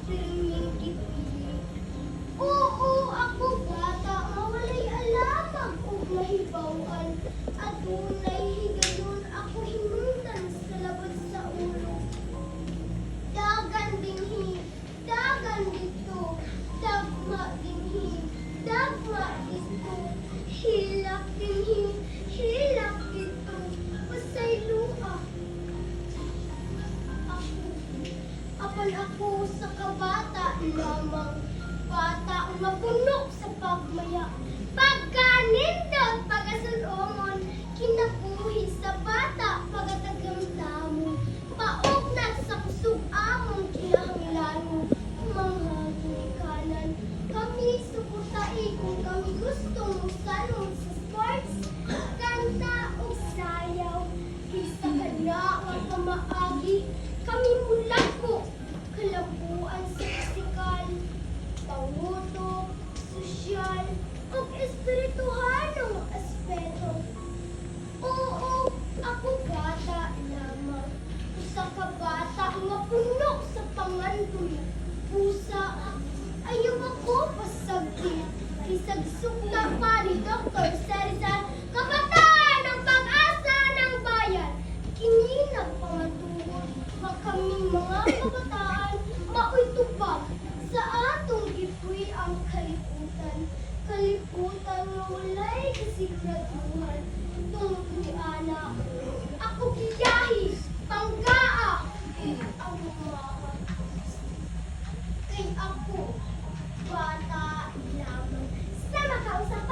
pirming kipilig. Oo, ako bata, mawalay alamang ug mahibawan. Adunay higayon ako hinungdan sa labas sa ulo. Dagan dinhi, dagan dito, dagma dinhi, dagma dito, hilak dinhi, hilak dito, pasayloa. Apan ako sa kabata lamang, bata ang mapunok sa pagmaya. Pagkanindot, pagasulungon, kinabuhi sa bata, pagatagamdamo. Paugnat sa kusog among kinahanglan, manghaging kanan. Kami suportai kung kami gustong musalong sa sports, kanta o sayaw. Kisa ka na nga pamaagi, kami mula ko, kalabuan sa pisikal, panguto, sosyal, o espirituhanong aspeto. Oo, ako bata lamang, usa ka bata nga punok sa pangandoy, pusa, ayaw ako pasaglit, kisagsok na pa ni Dr. Sarizal, kabataan ng pag-asa ng bayan, kini nagpamatuhod, makaming mga kabataan, maoy tubag, sa atong gipuy ang kalibutan, kalibutan nga walay kasiguraduhan, tungod ni ana, ako giyahi, panggaa, ang umahan. Kay ako, bata lamang, sa makausapan.